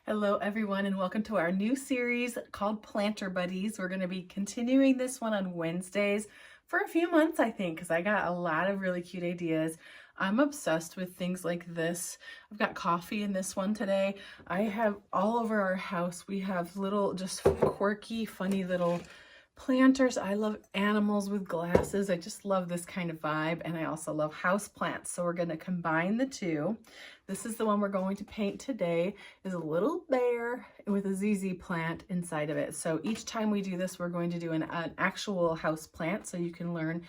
Hello everyone and welcome to our new series called Planter Buddies. We're going to be continuing this one on Wednesdays for a few months, I think, because I got a lot of really cute ideas. I'm obsessed with things like this. I've got coffee in this one today. I have all over our house, we have little just quirky, funny little planters. I love animals with glasses. I just love this kind of vibe, and I also love house plants. So we're going to combine the two. This is the one we're going to paint today, is a little bear with a ZZ plant inside of it. So each time we do this, we're going to do an actual house plant, so you can learn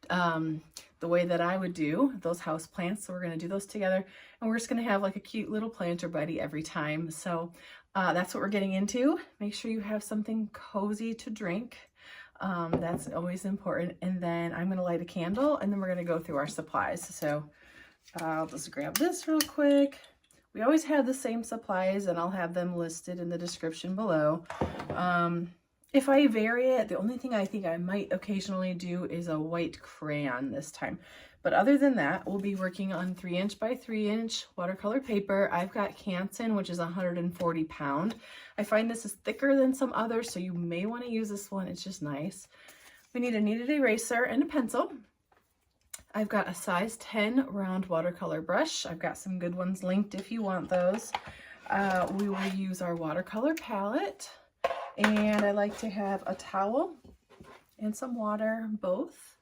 the way that I would do those house plants. So we're going to do those together, and we're just going to have like a cute little planter buddy every time. So that's what we're getting into. Make sure you have something cozy to drink. That's always important. And then I'm going to light a candle, and then we're going to go through our supplies. So I'll just grab this real quick. We always have the same supplies, and I'll have them listed in the description below. If I vary it, the only thing I think I might occasionally do is a white crayon this time. But other than that, we'll be working on 3" by 3" watercolor paper. I've got Canson, which is 140 pound. I find this is thicker than some others, so you may want to use this one. It's just nice. We need a kneaded eraser and a pencil. I've got a size 10 round watercolor brush. I've got some good ones linked if you want those. We will use our watercolor palette, and I like to have a towel and some water, both.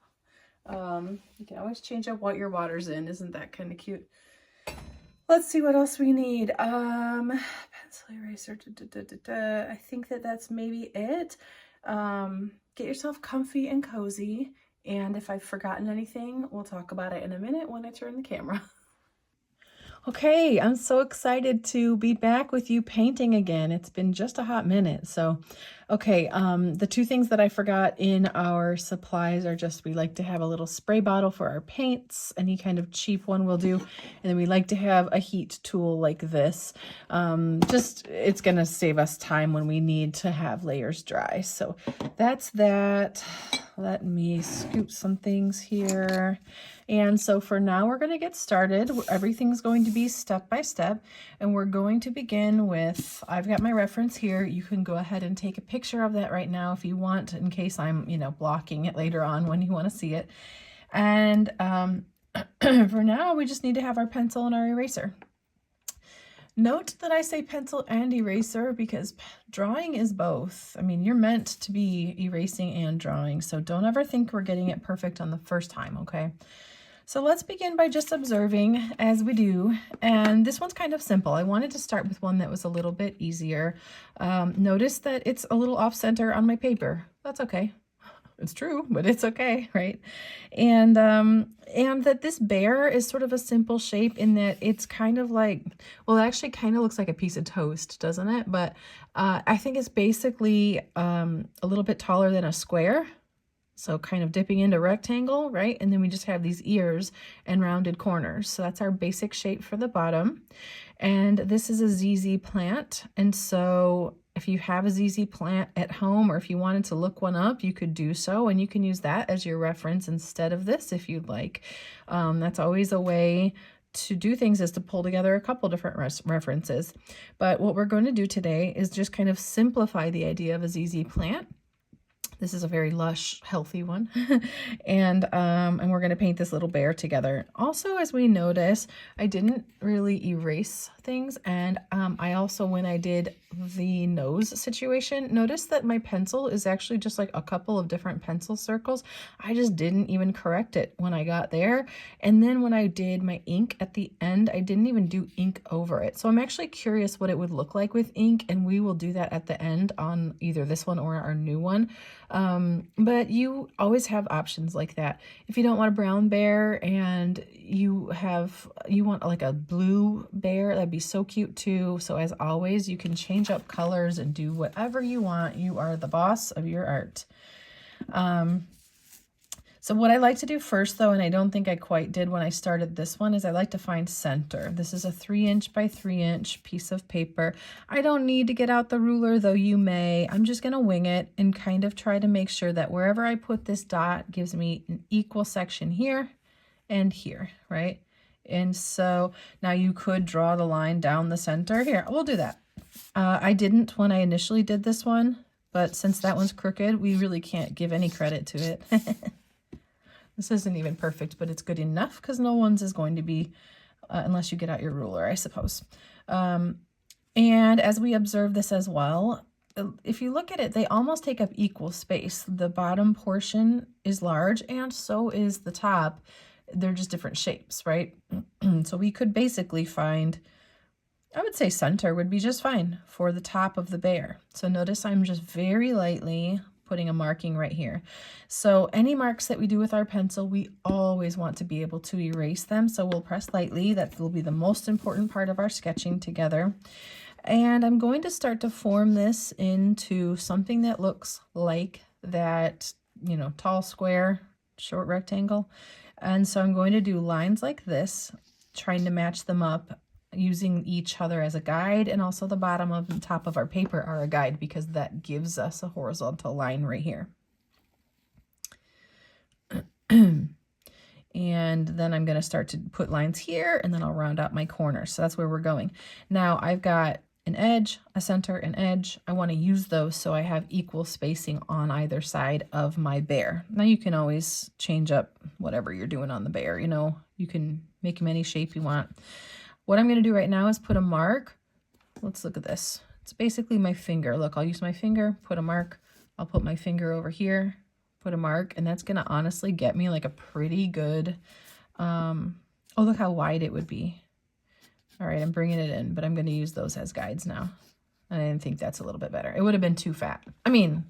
You can always change up what your water's in. Isn't that kind of cute? Let's see what else we need. Pencil eraser. I think that's maybe it. Get yourself comfy and cozy. And if I've forgotten anything, we'll talk about it in a minute when I turn the camera. Okay, I'm so excited to be back with you painting again. It's been just a hot minute. So, okay, the two things that I forgot in our supplies are just, we like to have a little spray bottle for our paints. Any kind of cheap one will do. And then we like to have a heat tool like this. It's gonna save us time when we need to have layers dry. So that's that. Let me scoop some things here. And so for now, we're going to get started. Everything's going to be step by step, and we're going to begin with, I've got my reference here. You can go ahead and take a picture of that right now if you want, in case I'm, blocking it later on when you want to see it. And for now, we just need to have our pencil and our eraser. Note that I say pencil and eraser because drawing is both. I mean, you're meant to be erasing and drawing, so don't ever think we're getting it perfect on the first time, okay? So let's begin by just observing as we do, and this one's kind of simple. I wanted to start with one that was a little bit easier. Notice that it's a little off-center on my paper. That's okay. It's true, but it's okay, right? And that this bear is sort of a simple shape in that it's kind of like, well, it actually kind of looks like a piece of toast, doesn't it? But I think it's basically a little bit taller than a square. So kind of dipping into rectangle, right? And then we just have these ears and rounded corners. So that's our basic shape for the bottom. And this is a ZZ plant. And so if you have a ZZ plant at home, or if you wanted to look one up, you could do so. And you can use that as your reference instead of this if you'd like. That's always a way to do things, is to pull together a couple different references. But what we're going to do today is just kind of simplify the idea of a ZZ plant. This is a very lush, healthy one. And we're going to paint this little bear together. Also, as we notice, I didn't really erase things. And I also, when I did the nose situation, notice that my pencil is actually just like a couple of different pencil circles. I just didn't even correct it when I got there. And then when I did my ink at the end, I didn't even do ink over it. So I'm actually curious what it would look like with ink, and we will do that at the end on either this one or our new one. But you always have options like that. If you don't want a brown bear and you want like a blue bear, that'd be so cute too. So as always, you can change up colors and do whatever you want. You are the boss of your art. So what I like to do first, though, and I don't think I quite did when I started this one, is I like to find center. This is a 3" by 3" piece of paper. I don't need to get out the ruler, though you may. I'm just going to wing it and kind of try to make sure that wherever I put this dot gives me an equal section here and here, right? And so now you could draw the line down the center. Here, we'll do that. I didn't when I initially did this one, but since that one's crooked, we really can't give any credit to it. This isn't even perfect, but it's good enough because no one's is going to be, unless you get out your ruler, I suppose. And as we observe this as well, if you look at it, they almost take up equal space. The bottom portion is large and so is the top. They're just different shapes, right? So we could basically find, I would say center would be just fine for the top of the bear. So notice I'm just very lightly putting a marking right here. So any marks that we do with our pencil, we always want to be able to erase them. So we'll press lightly. That will be the most important part of our sketching together. And I'm going to start to form this into something that looks like that, you know, tall square, short rectangle. And so I'm going to do lines like this, trying to match them up using each other as a guide, and also the bottom of the top of our paper are a guide because that gives us a horizontal line right here. And then I'm going to start to put lines here, and then I'll round out my corners. So that's where we're going. Now I've got an edge, a center, an edge. I want to use those so I have equal spacing on either side of my bear. Now you can always change up whatever you're doing on the bear. You know, you can make them any shape you want. What I'm going to do right now is put a mark. Let's look at this. It's basically my finger. Look, I'll use my finger, put a mark. I'll put my finger over here, put a mark, and that's going to honestly get me like a pretty good, oh, look how wide it would be. All right, I'm bringing it in, but I'm going to use those as guides now. And I didn't think that's a little bit better. It would have been too fat. I mean,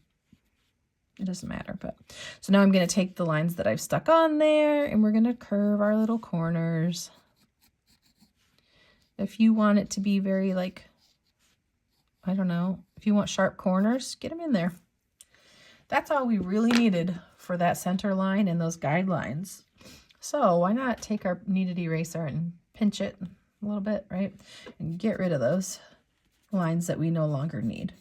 it doesn't matter, but. So now I'm going to take the lines that I've stuck on there, and we're going to curve our little corners. If you want it to be very like, I don't know, if you want sharp corners, get them in there. That's all we really needed for that center line and those guidelines. So why not take our kneaded eraser and pinch it a little bit, right? And get rid of those lines that we no longer need.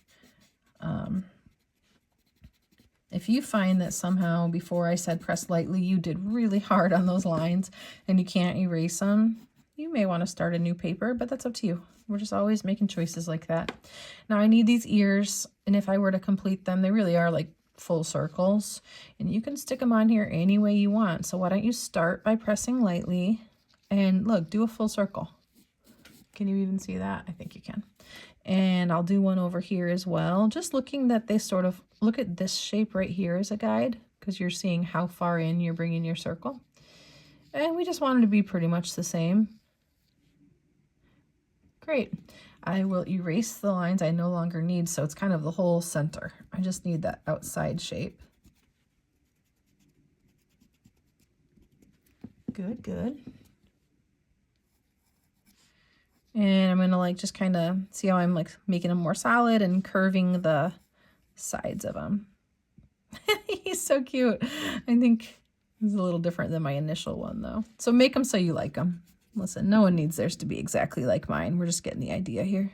If you find that somehow before I said press lightly, you did really hard on those lines and you can't erase them, you may want to start a new paper, but that's up to you. We're just always making choices like that. Now I need these ears, and if I were to complete them, they really are like full circles, and you can stick them on here any way you want. So why don't you start by pressing lightly, and look, do a full circle. Can you even see that? I think you can. And I'll do one over here as well, just looking that they sort of, look at this shape right here as a guide, because you're seeing how far in you're bringing your circle. And we just want them to be pretty much the same. Great. I will erase the lines I no longer need, so it's kind of the whole center. I just need that outside shape. Good, good. And I'm gonna like just kind of see how I'm like making them more solid and curving the sides of them. He's so cute. I think he's a little different than my initial one though. So make them so you like them. Listen, no one needs theirs to be exactly like mine. We're just getting the idea here.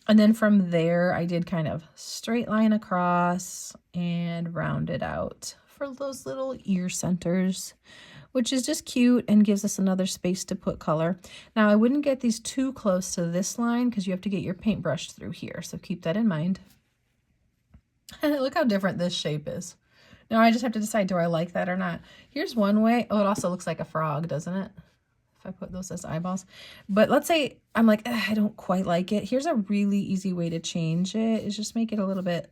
And then from there, I did kind of straight line across and round it out for those little ear centers, which is just cute and gives us another space to put color. Now, I wouldn't get these too close to this line because you have to get your paintbrush through here. So keep that in mind. Look how different this shape is. Now I just have to decide, do I like that or not? Here's one way. Oh, it also looks like a frog, doesn't it? I put those as eyeballs. But let's say I'm like, I don't quite like it. Here's a really easy way to change it, is just make it a little bit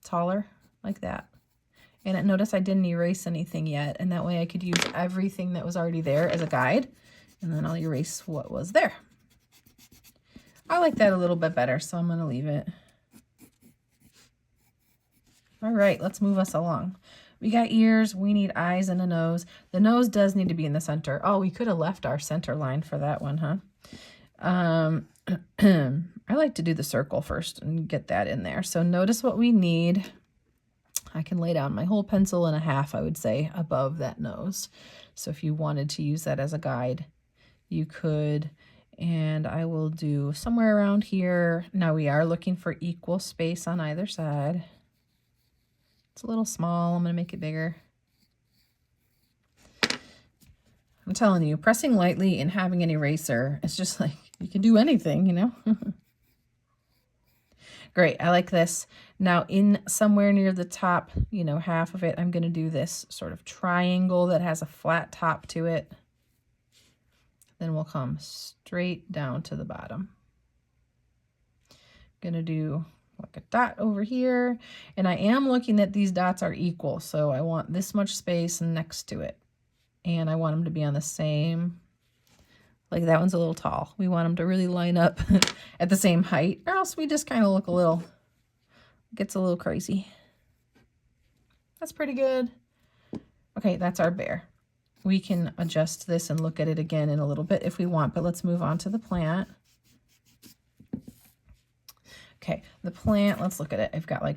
taller like that. And notice I didn't erase anything yet, and that way I could use everything that was already there as a guide, and then I'll erase what was there. I like that a little bit better, so I'm going to leave it. All right, let's move us along. We got ears, we need eyes and a nose. The nose does need to be in the center. Oh, we could have left our center line for that one, huh? I like to do the circle first and get that in there. So notice what we need. I can lay down my whole pencil and a half, I would say, above that nose. So if you wanted to use that as a guide, you could. And I will do somewhere around here. Now we are looking for equal space on either side. It's a little small. I'm going to make it bigger. I'm telling you, pressing lightly and having an eraser, it's just like, you can do anything, you know? Great, I like this. Now in somewhere near the top, you know, half of it, I'm gonna do this sort of triangle that has a flat top to it. Then we'll come straight down to the bottom. Gonna do like a dot over here, and I am looking that these dots are equal, so I want this much space next to it, and I want them to be on the same, like that one's a little tall. We want them to really line up at the same height, or else we just kind of look a little, gets a little crazy. That's pretty good. Okay, that's our bear. We can adjust this and look at it again in a little bit if we want, but let's move on to the plant. Okay, the plant, let's look at it. I've got like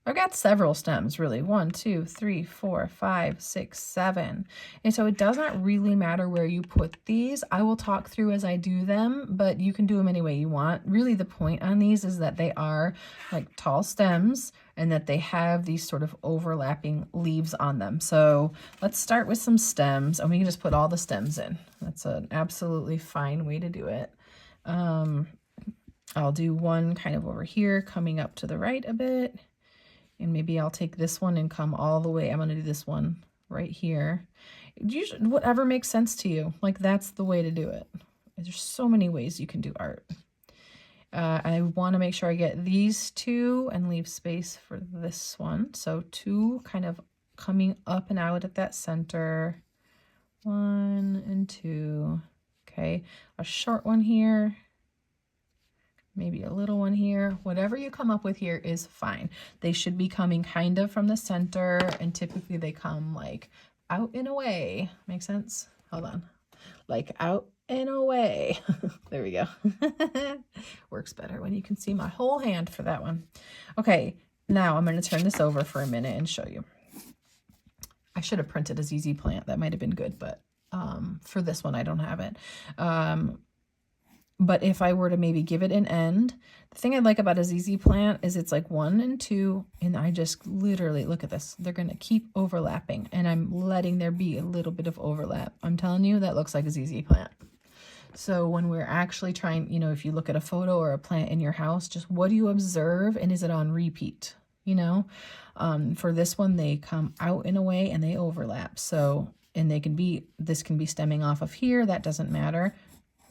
I've got several stems really. 1, 2, 3, 4, 5, 6, 7. And so it does not really matter where you put these. I will talk through as I do them, but you can do them any way you want. Really the point on these is that they are like tall stems and that they have these sort of overlapping leaves on them. So let's start with some stems, and we can just put all the stems in. That's an absolutely fine way to do it. I'll do one kind of over here coming up to the right a bit. And maybe I'll take this one and come all the way. I'm going to do this one right here. Usually, whatever makes sense to you. Like, that's the way to do it. There's so many ways you can do art. I want to make sure I get these two and leave space for this one. So 2 kind of coming up and out at that center. 1 and 2. Okay, a short one here. Maybe a little one here. Whatever you come up with here is fine. They should be coming kind of from the center, and typically they come like out and away. Make sense? Hold on. Like out and away. There we go. Works better when you can see my whole hand for that one. Okay, now I'm going to turn this over for a minute and show you. I should have printed a ZZ plant. That might have been good, but for this one I don't have it. But if I were to maybe give it an end, the thing I like about a ZZ plant is it's like 1 and 2, and I just literally, look at this. They're going to keep overlapping, and I'm letting there be a little bit of overlap. I'm telling you, that looks like a ZZ plant. So when we're actually trying, you know, if you look at a photo or a plant in your house, just what do you observe, and is it on repeat? You know, for this one, they come out in a way and they overlap. So, and they can be, this can be stemming off of here. That doesn't matter.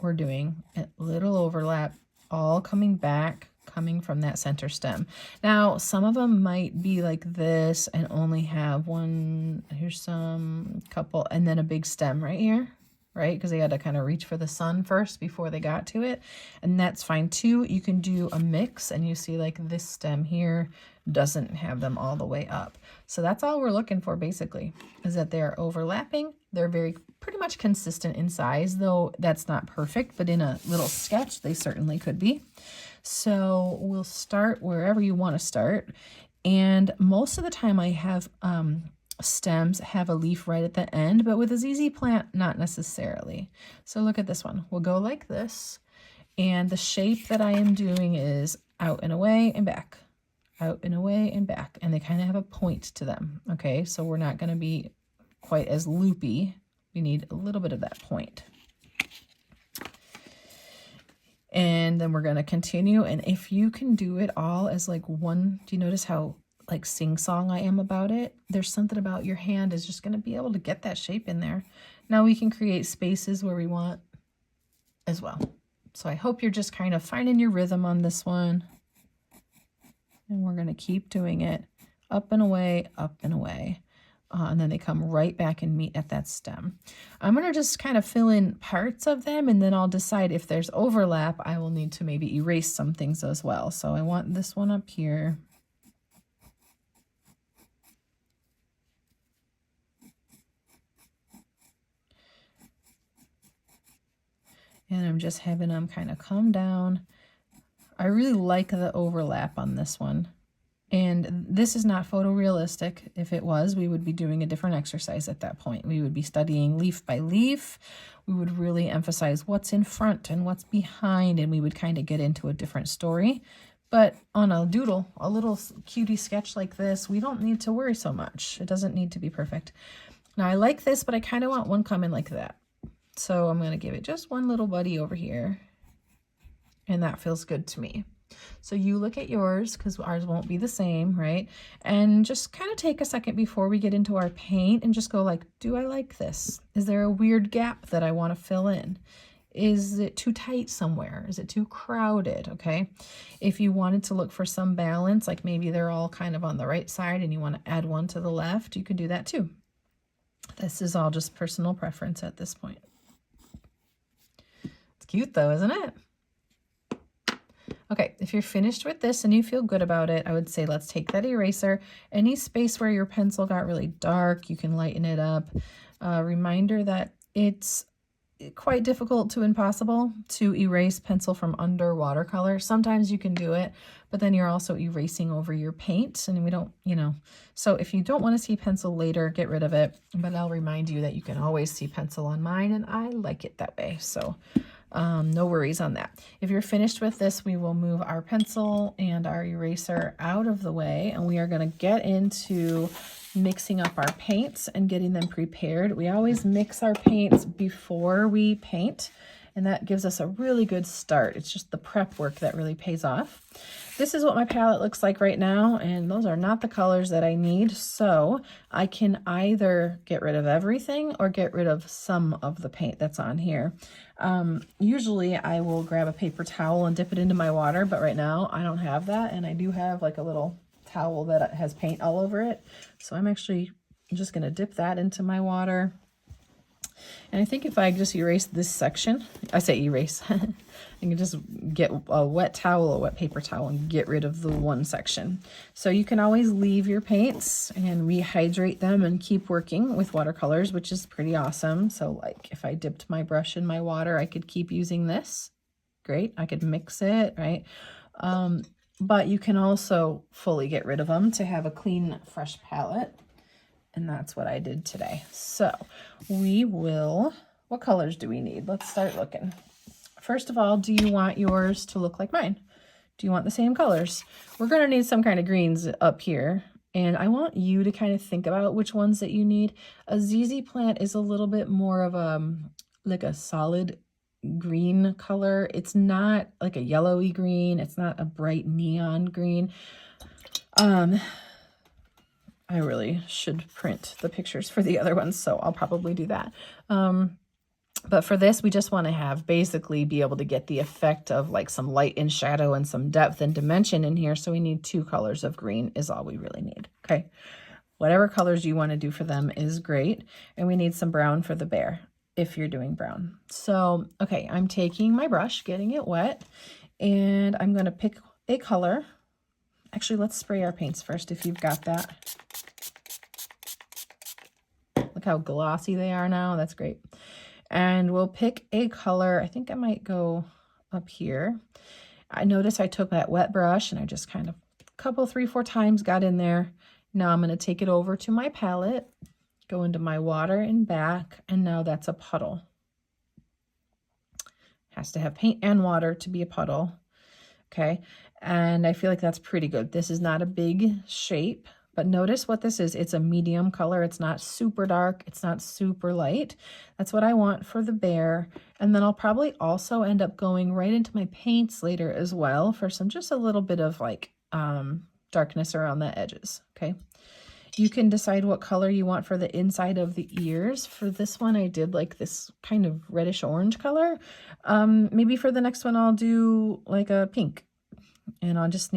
We're doing a little overlap, all coming back, coming from that center stem. Now, some of them might be like this and only have one, here's some, couple, and then a big stem right here, right? Because they had to kind of reach for the sun first before they got to it. And that's fine too. You can do a mix, and you see like this stem here doesn't have them all the way up. So that's all we're looking for basically, is that they're overlapping. They're pretty much consistent in size, though that's not perfect, but in a little sketch, they certainly could be. So we'll start wherever you want to start. And most of the time I have stems have a leaf right at the end, but with a ZZ plant, not necessarily. So look at this one. We'll go like this. And the shape that I am doing is out and away and back, out and away and back. And they kind of have a point to them. Okay, so we're not going to be quite as loopy. We need a little bit of that point. And then we're going to continue. And if you can do it all as like one, do you notice how like sing-song I am about it? There's something about your hand is just going to be able to get that shape in there. Now we can create spaces where we want as well. So I hope you're just kind of finding your rhythm on this one. And we're going to keep doing it up and away, up and away. And then they come right back and meet at that stem. I'm going to just kind of fill in parts of them, and then I'll decide if there's overlap. I will need to maybe erase some things as well. So I want this one up here. And I'm just having them kind of come down. I really like the overlap on this one. And this is not photorealistic. If it was, we would be doing a different exercise at that point. We would be studying leaf by leaf. We would really emphasize what's in front and what's behind, and we would kind of get into a different story. But on a doodle, a little cutie sketch like this, we don't need to worry so much. It doesn't need to be perfect. Now I like this, but I kind of want one coming like that. So I'm going to give it just one little buddy over here. and that feels good to me. So you look at yours, because ours won't be the same, right? And just kind of take a second before we get into our paint and just go like, do I like this? Is there a weird gap that I want to fill in? Is it too tight somewhere? Is it too crowded? Okay. If you wanted to look for some balance, like maybe they're all kind of on the right side and you want to add one to the left, you could do that too. This is all just personal preference at this point. It's cute though, isn't it? Okay, if you're finished with this and you feel good about it, I would say let's take that eraser. Any space where your pencil got really dark, you can lighten it up. Reminder that it's quite difficult to impossible to erase pencil from under watercolor. Sometimes you can do it, but then you're also erasing over your paint, and we don't, so if you don't want to see pencil later, get rid of it. But I'll remind you that you can always see pencil on mine, and I like it that way. So no worries on that. If you're finished with this, we will move our pencil and our eraser out of the way, and we are going to get into mixing up our paints and getting them prepared. We always mix our paints before we paint, and that gives us a really good start. It's just the prep work that really pays off. This is what my palette looks like right now, and those are not the colors that I need, so I can either get rid of everything or get rid of some of the paint that's on here. Usually I will grab a paper towel and dip it into my water, but right now I don't have that, and I do have like a little towel that has paint all over it, so I'm actually just going to dip that into my water. And I think if I just erase this section, I say erase, I can just get a wet towel, a wet paper towel, and get rid of the one section. So you can always leave your paints and rehydrate them and keep working with watercolors, which is pretty awesome. So like if I dipped my brush in my water, I could keep using this. Great, I could mix it, right? But you can also fully get rid of them to have a clean, fresh palette. And that's what I did today. So we will, what colors do we need? Let's start looking. First of all, do you want yours to look like mine? Do you want the same colors? We're going to need some kind of greens up here. And I want you to kind of think about which ones that you need. A ZZ plant is a little bit more of like a solid green color. It's not like a yellowy green. It's not a bright neon green. I really should print the pictures for the other ones, so I'll probably do that. But for this, we just want to have basically be able to get the effect of like some light and shadow and some depth and dimension in here. So we need 2 colors of green is all we really need. Okay. Whatever colors you want to do for them is great. And we need some brown for the bear if you're doing brown. So, okay, I'm taking my brush, getting it wet, and I'm going to pick a color. Actually, let's spray our paints first if you've got that. Look how glossy they are now. That's great. And we'll pick a color. I think I might go up here. I noticed I took that wet brush and I just kind of a couple, 3-4 times got in there. Now I'm going to take it over to my palette, go into my water and back, and now that's a puddle. Has to have paint and water to be a puddle. Okay. And I feel like that's pretty good. This is not a big shape, but notice what this is. It's a medium color. It's not super dark. It's not super light. That's what I want for the bear. And then I'll probably also end up going right into my paints later as well for some, just a little bit of like darkness around the edges. Okay. You can decide what color you want for the inside of the ears. For this one, I did like this kind of reddish orange color. Maybe for the next one, I'll do like a pink. And I just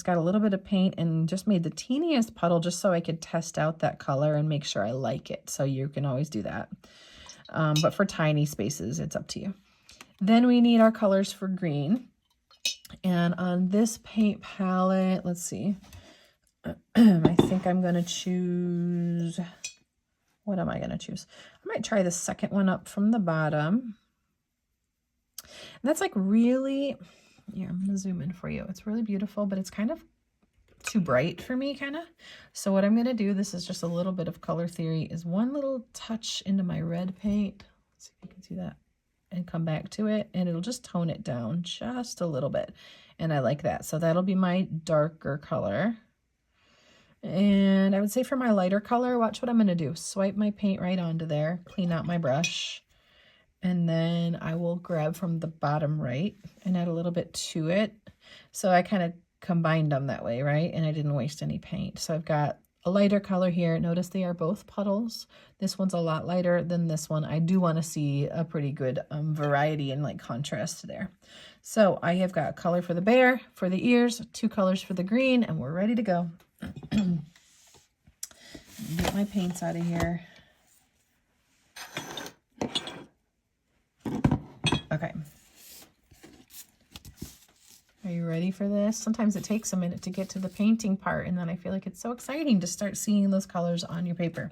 got a little bit of paint and just made the teeniest puddle just so I could test out that color and make sure I like it. So you can always do that. But for tiny spaces, it's up to you. Then we need our colors for green. And on this paint palette, let's see. I think I'm going to choose, what am I going to choose? I might try the second one up from the bottom. And that's like really, here, I'm going to zoom in for you. It's really beautiful, but it's kind of too bright for me, kind of. So what I'm going to do, this is just a little bit of color theory, is one little touch into my red paint. Let's see if you can see that. And come back to it, and it'll just tone it down just a little bit. And I like that. So that'll be my darker color. And I would say for my lighter color, watch what I'm going to do. Swipe my paint right onto there, clean out my brush, And then I will grab from the bottom right and add a little bit to it. So I kind of combined them that way, right? And I didn't waste any paint. So I've got a lighter color here. Notice they are both puddles. This one's a lot lighter than this one. I do want to see a pretty good variety and like contrast there. So I have got a color for the bear, for the ears, 2 colors for the green, and we're ready to go. Get my paints out of here. Okay. Are you ready for this? Sometimes it takes a minute to get to the painting part, and then I feel like it's so exciting to start seeing those colors on your paper.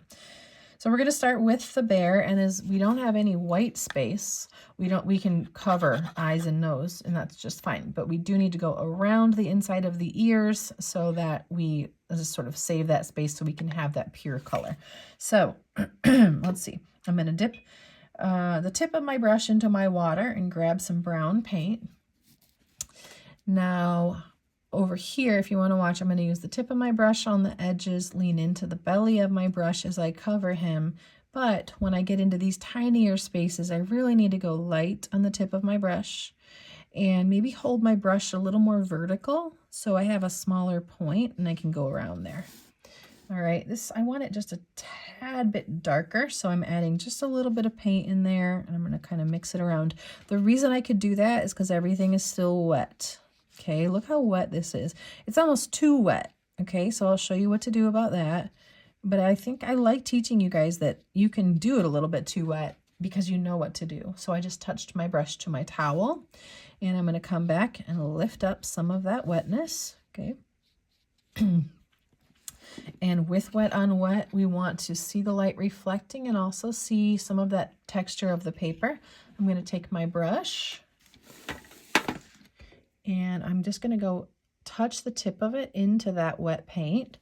So we're going to start with the bear, and as we don't have any white space, we can cover eyes and nose, and that's just fine. But we do need to go around the inside of the ears so that we just sort of save that space so we can have that pure color. So let's see. I'm going to dip the tip of my brush into my water and grab some brown paint. Now over here, if you want to watch, I'm going to use the tip of my brush on the edges, lean into the belly of my brush as I cover him. But when I get into these tinier spaces, I really need to go light on the tip of my brush and maybe hold my brush a little more vertical so I have a smaller point and I can go around there. All right, I want it just a tad bit darker, so I'm adding just a little bit of paint in there, and I'm going to kind of mix it around. The reason I could do that is because everything is still wet. Okay, look how wet this is. It's almost too wet. Okay, so I'll show you what to do about that. But I think I like teaching you guys that you can do it a little bit too wet because you know what to do. So I just touched my brush to my towel, and I'm going to come back and lift up some of that wetness. Okay. And with wet on wet, we want to see the light reflecting and also see some of that texture of the paper. I'm going to take my brush and I'm just going to go touch the tip of it into that wet paint.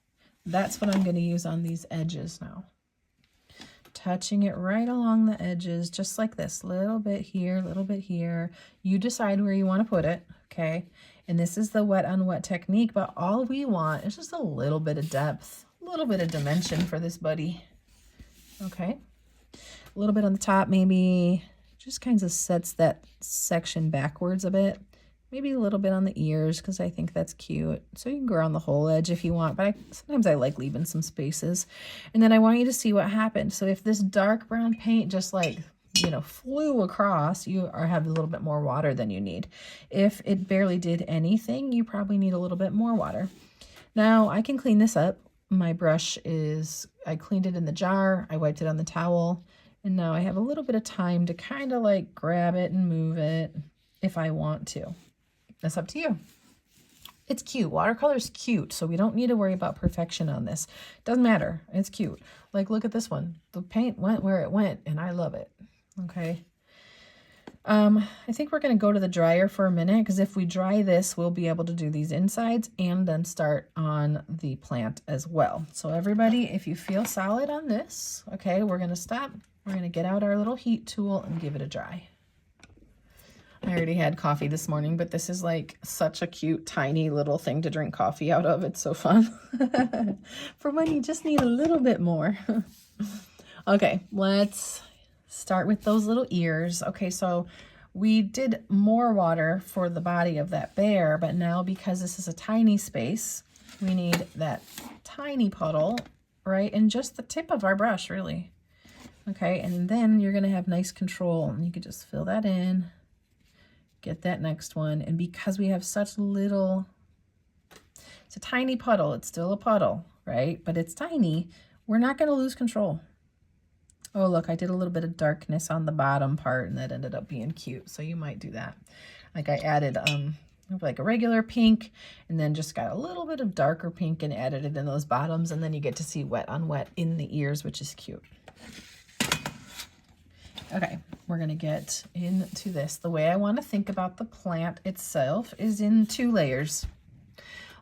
That's what I'm going to use on these edges now. Touching it right along the edges, just like this, little bit here, little bit here. You decide where you want to put it, okay? And this is the wet on wet technique, but all we want is just a little bit of depth, a little bit of dimension for this buddy, okay? A little bit on the top maybe, just kind of sets that section backwards a bit. Maybe a little bit on the ears because I think that's cute. So you can go around the whole edge if you want, but sometimes I like leaving some spaces. And then I want you to see what happened. So if this dark brown paint just like, you know, flew across, you have a little bit more water than you need. If it barely did anything, you probably need a little bit more water. Now I can clean this up. My brush I cleaned it in the jar. I wiped it on the towel. And now I have a little bit of time to kind of like grab it and move it if I want to. That's up to you. It's cute. Watercolor is cute, so we don't need to worry about perfection on this. Doesn't matter. It's cute. Like, look at this one. The paint went where it went, and I love it. Okay. I think we're going to go to the dryer for a minute, because if we dry this, we'll be able to do these insides and then start on the plant as well. So everybody, if you feel solid on this, okay, we're going to stop. We're going to get out our little heat tool and give it a dry. I already had coffee this morning, but this is like such a cute, tiny little thing to drink coffee out of. It's so fun. For when you just need a little bit more. Okay, let's start with those little ears. Okay, so we did more water for the body of that bear, but now because this is a tiny space, we need that tiny puddle, right? And just the tip of our brush, really. Okay, and then you're going to have nice control, and you can just fill that in. Get that next one. And because we have such little, it's a tiny puddle, it's still a puddle, right? But it's tiny, we're not going to lose control. Oh, look, I did a little bit of darkness on the bottom part, and that ended up being cute. So you might do that. Like I added like a regular pink, and then just got a little bit of darker pink and added it in those bottoms, and then you get to see wet on wet in the ears, which is cute. Okay, we're going to get into this. The way I want to think about the plant itself is in 2 layers.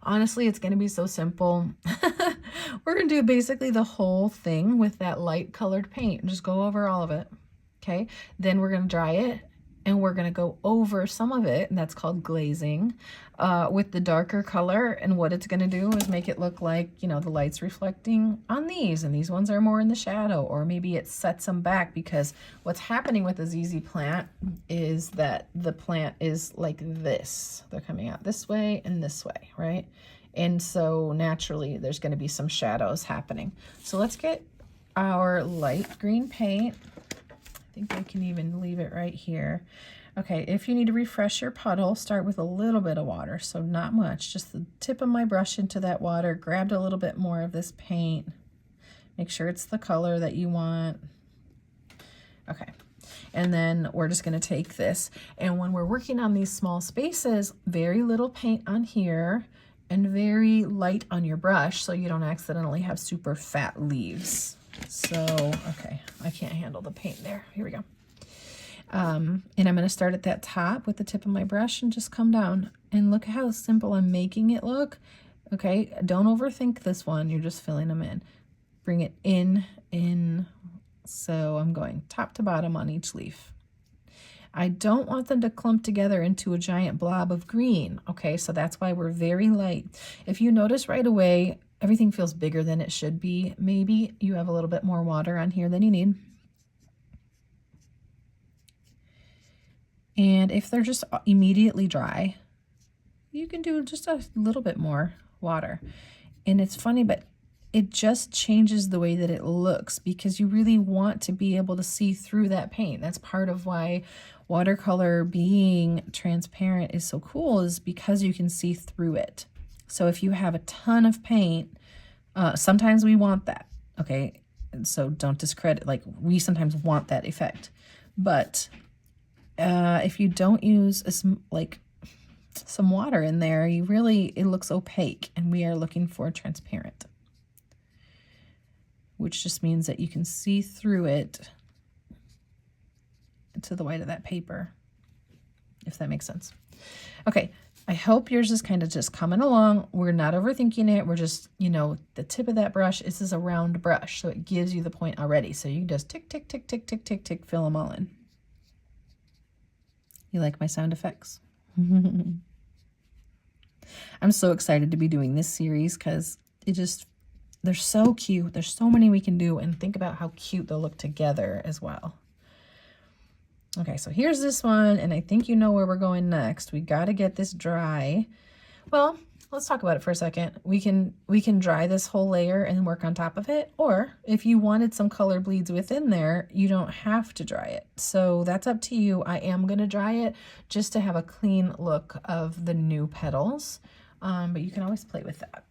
Honestly, it's going to be so simple. We're going to do basically the whole thing with that light colored paint and just go over all of it. Okay, then we're going to dry it, and we're going to go over some of it, and that's called glazing, with the darker color. And what it's going to do is make it look like, you know, the light's reflecting on these, and these ones are more in the shadow, or maybe it sets them back, because what's happening with the ZZ plant is that the plant is like this. They're coming out this way and this way, right? And so naturally there's going to be some shadows happening. So let's get our light green paint. I think I can even leave it right here. Okay, if you need to refresh your puddle, start with a little bit of water, so not much, just the tip of my brush into that water, grabbed a little bit more of this paint, make sure it's the color that you want. Okay, and then we're just going to take this, and when we're working on these small spaces, very little paint on here and very light on your brush so you don't accidentally have super fat leaves. So, okay, I can't handle the paint there. Here we go. And I'm going to start at that top with the tip of my brush and just come down. And look how simple I'm making it look. Okay, don't overthink this one. You're just filling them in. Bring it in. So I'm going top to bottom on each leaf. I don't want them to clump together into a giant blob of green. Okay, so that's why we're very light. If you notice right away, everything feels bigger than it should be. Maybe you have a little bit more water on here than you need. And if they're just immediately dry, you can do just a little bit more water. And it's funny, but it just changes the way that it looks, because you really want to be able to see through that paint. That's part of why watercolor being transparent is so cool, is because you can see through it. So if you have a ton of paint, sometimes we want that, okay? And so don't discredit, like, we sometimes want that effect. But if you don't use some water in there, it looks opaque, and we are looking for transparent, which just means that you can see through it to the white of that paper, if that makes sense. Okay, I hope yours is kind of just coming along. We're not overthinking it. We're just, you know, the tip of that brush, this is a round brush, so it gives you the point already. So you can just tick, tick, tick, tick, tick, tick, tick, fill them all in. You like my sound effects? I'm so excited to be doing this series because they're so cute. There's so many we can do, and think about how cute they'll look together as well. Okay, so here's this one, and I think you know where we're going next. We got to get this dry. Well, let's talk about it for a second. We can dry this whole layer and work on top of it, or if you wanted some color bleeds within there, you don't have to dry it. So that's up to you. I am going to dry it just to have a clean look of the new petals, but you can always play with that.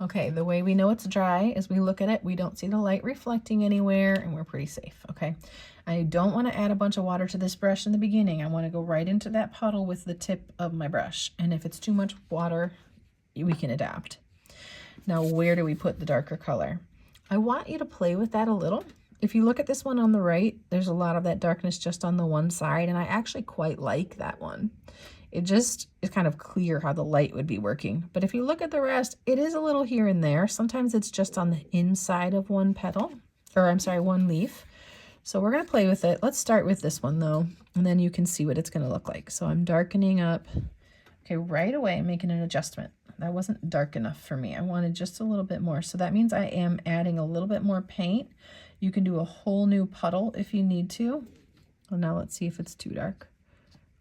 Okay, the way we know it's dry is we look at it, we don't see the light reflecting anywhere, and we're pretty safe, okay? I don't want to add a bunch of water to this brush in the beginning. I want to go right into that puddle with the tip of my brush, and if it's too much water, we can adapt. Now, where do we put the darker color? I want you to play with that a little. If you look at this one on the right, there's a lot of that darkness just on the one side, and I actually quite like that one. It just is kind of clear how the light would be working. But if you look at the rest, it is a little here and there. Sometimes it's just on the inside of one petal, or I'm sorry, one leaf. So we're going to play with it. Let's start with this one though, and then you can see what it's going to look like. So I'm darkening up. Okay, right away, I'm making an adjustment. That wasn't dark enough for me. I wanted just a little bit more. So that means I am adding a little bit more paint. You can do a whole new puddle if you need to. Well, now let's see if it's too dark.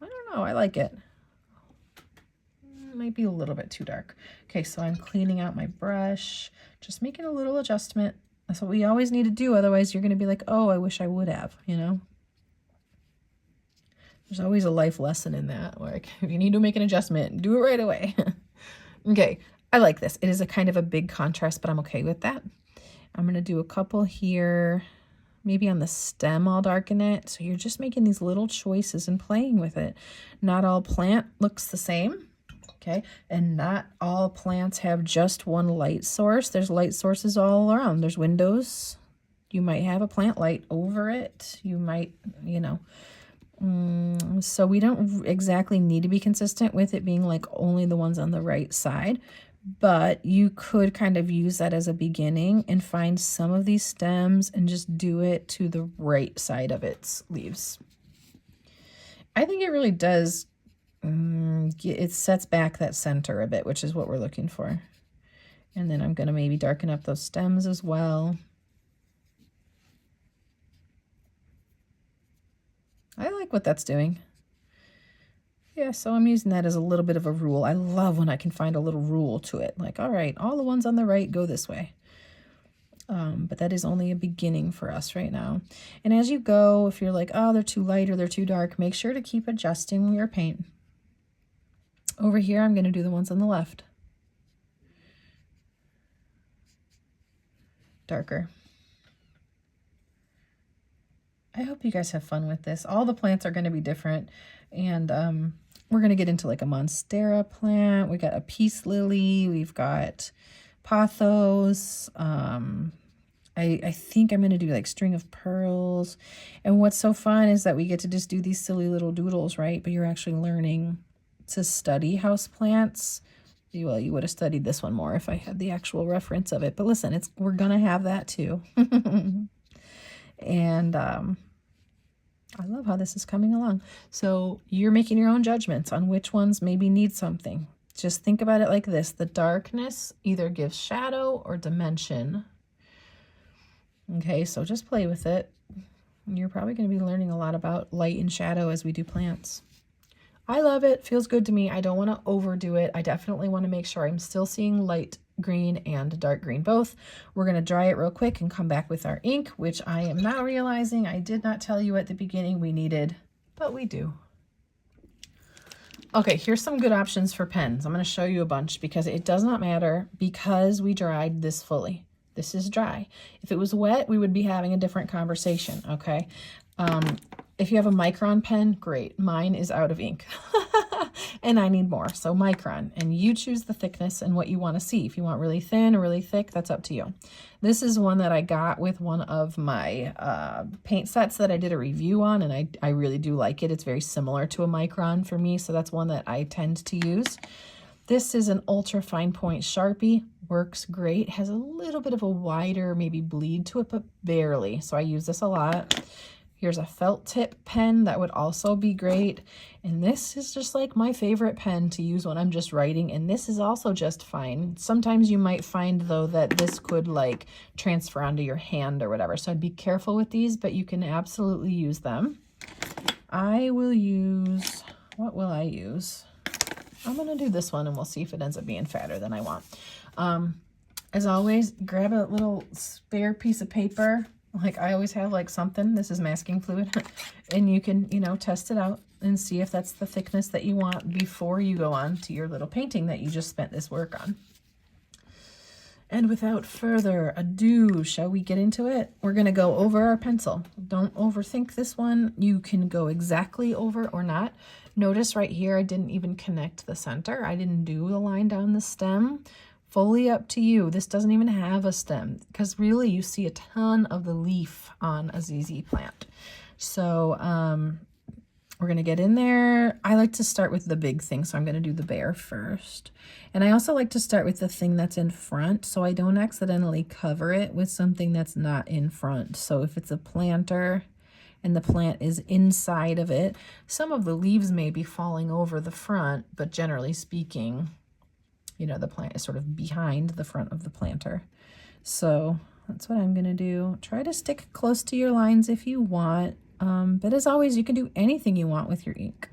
I don't know, I like it. Might be a little bit too dark. Okay, so I'm cleaning out my brush, just making a little adjustment. That's what we always need to do, otherwise you're going to be like, oh, I wish I would have, you know? There's always a life lesson in that. Like, if you need to make an adjustment, do it right away. Okay, I like this. It is a kind of a big contrast, but I'm okay with that. I'm going to do a couple here. Maybe on the stem I'll darken it. So you're just making these little choices and playing with it. Not all plant looks the same. Okay, and not all plants have just one light source. There's light sources all around. There's windows. You might have a plant light over it. You might, you know. So we don't exactly need to be consistent with it being like only the ones on the right side. But you could kind of use that as a beginning and find some of these stems and just do it to the right side of its leaves. I think it really does, it sets back that center a bit, which is what we're looking for. And then I'm going to maybe darken up those stems as well. I like what that's doing. Yeah, so I'm using that as a little bit of a rule. I love when I can find a little rule to it. Like, all right, all the ones on the right go this way. But that is only a beginning for us right now. And as you go, if you're like, oh, they're too light or they're too dark, make sure to keep adjusting your paint. Over here, I'm going to do the ones on the left. Darker. I hope you guys have fun with this. All the plants are going to be different. And we're going to get into like a monstera plant. We got a peace lily. We've got pothos. I think I'm going to do like string of pearls. And what's so fun is that we get to just do these silly little doodles, right? But you're actually learning to study house plants. Well, you would have studied this one more if I had the actual reference of it. But listen, we're going to have that too. And I love how this is coming along. So you're making your own judgments on which ones maybe need something. Just think about it like this. The darkness either gives shadow or dimension. Okay, so just play with it. You're probably going to be learning a lot about light and shadow as we do plants. I love it. Feels good to me. I don't want to overdo it. I definitely want to make sure I'm still seeing light green and dark green both. We're going to dry it real quick and come back with our ink, which I am now realizing I did not tell you at the beginning we needed, but we do. Okay, here's some good options for pens. I'm going to show you a bunch because it does not matter because we dried this fully. This is dry. If it was wet, we would be having a different conversation, okay? If you have a Micron pen, great. Mine is out of ink and I need more. So Micron, and you choose the thickness and what you want to see. If you want really thin or really thick, that's up to you. This is one that I got with one of my paint sets that I did a review on, and I really do like it. It's very similar to a Micron for me, so that's one that I tend to use. This is an ultra fine point Sharpie, works great, has a little bit of a wider maybe bleed to it, but barely. So I use this a lot. Here's a felt tip pen that would also be great. And this is just like my favorite pen to use when I'm just writing. And this is also just fine. Sometimes you might find though that this could like transfer onto your hand or whatever. So I'd be careful with these, but you can absolutely use them. I will use, what will I use? I'm going to do this one and we'll see if it ends up being fatter than I want. As always, grab a little spare piece of paper. Like I always have like something, this is masking fluid, and you can, you know, test it out and see if that's the thickness that you want before you go on to your little painting that you just spent this work on. And without further ado, shall we get into it? We're going to go over our pencil. Don't overthink this one. You can go exactly over or not. Notice right here, I didn't even connect the center. I didn't do the line down the stem. Fully up to you. This doesn't even have a stem because really you see a ton of the leaf on a ZZ plant. So we're going to get in there. I like to start with the big thing, so I'm going to do the bear first. And I also like to start with the thing that's in front so I don't accidentally cover it with something that's not in front. So if it's a planter and the plant is inside of it, some of the leaves may be falling over the front, but generally speaking, you know, the plant is sort of behind the front of the planter. So that's what I'm going to do. Try to stick close to your lines if you want. But as always, you can do anything you want with your ink.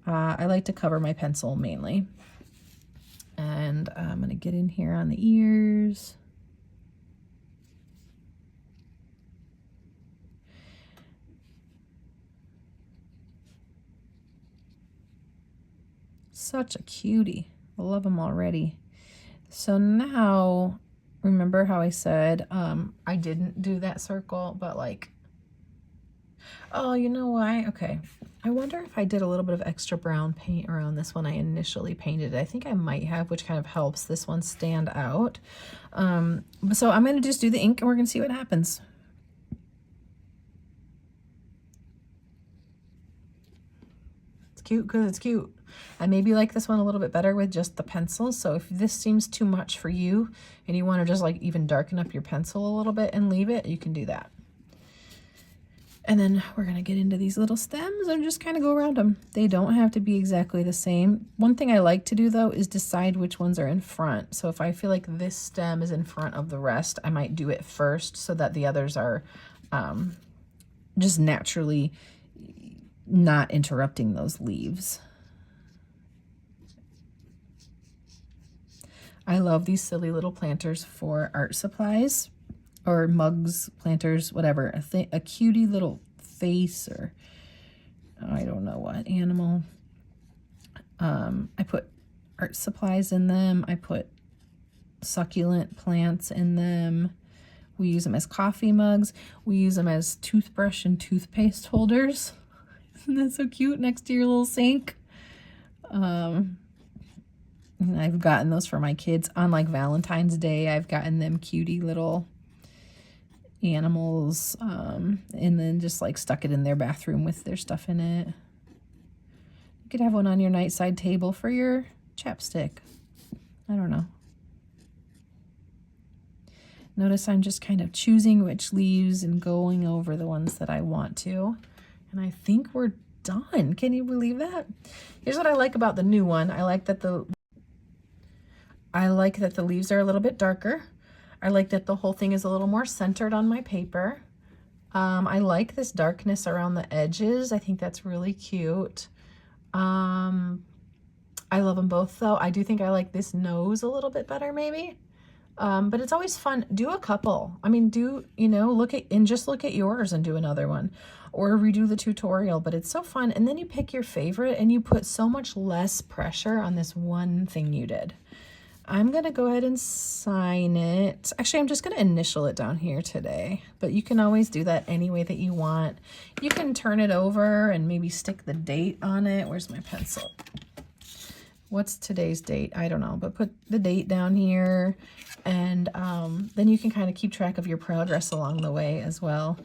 I like to cover my pencil mainly. And I'm going to get in here on the ears. Such a cutie. I love them already. So now, remember how I said I didn't do that circle, but like, oh, you know why? Okay. I wonder if I did a little bit of extra brown paint around this one I initially painted. I think I might have, which kind of helps this one stand out. So I'm going to just do the ink and we're going to see what happens. It's cute because it's cute. I maybe like this one a little bit better with just the pencil. So if this seems too much for you and you want to just like even darken up your pencil a little bit and leave it, you can do that. And then we're going to get into these little stems and just kind of go around them. They don't have to be exactly the same. One thing I like to do though is decide which ones are in front. So if I feel like this stem is in front of the rest, I might do it first so that the others are just naturally not interrupting those leaves. I love these silly little planters for art supplies or mugs, planters, whatever. A cutie little face or I don't know what animal. I put art supplies in them. I put succulent plants in them. We use them as coffee mugs. We use them as toothbrush and toothpaste holders. Isn't that so cute next to your little sink? And I've gotten those for my kids on like Valentine's Day. I've gotten them cutie little animals and then just like stuck it in their bathroom with their stuff in it. You could have one on your nightside table for your chapstick. I don't know. Notice I'm just kind of choosing which leaves and going over the ones that I want to. And I think we're done. Can you believe that? Here's what I like about the new one. I like that the leaves are a little bit darker. I like that the whole thing is a little more centered on my paper. I like this darkness around the edges. I think that's really cute. I love them both though. I do think I like this nose a little bit better maybe. But it's always fun. Do a couple. I mean, look at yours and do another one or redo the tutorial, but it's so fun. And then you pick your favorite and you put so much less pressure on this one thing you did. I'm going to go ahead and sign it. Actually, I'm just going to initial it down here today, but you can always do that any way that you want. You can turn it over and maybe stick the date on it. Where's my pencil? What's today's date? I don't know, but put the date down here and then you can kind of keep track of your progress along the way as well.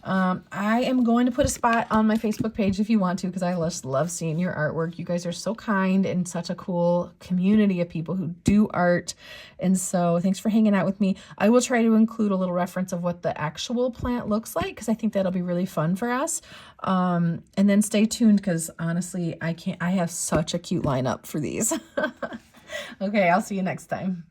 I am going to put a spot on my Facebook page if you want to, because I just love seeing your artwork. You guys are so kind and such a cool community of people who do art. And so thanks for hanging out with me. I will try to include a little reference of what the actual plant looks like, because I think that'll be really fun for us. And then stay tuned, because honestly, I have such a cute lineup for these. Okay, I'll see you next time.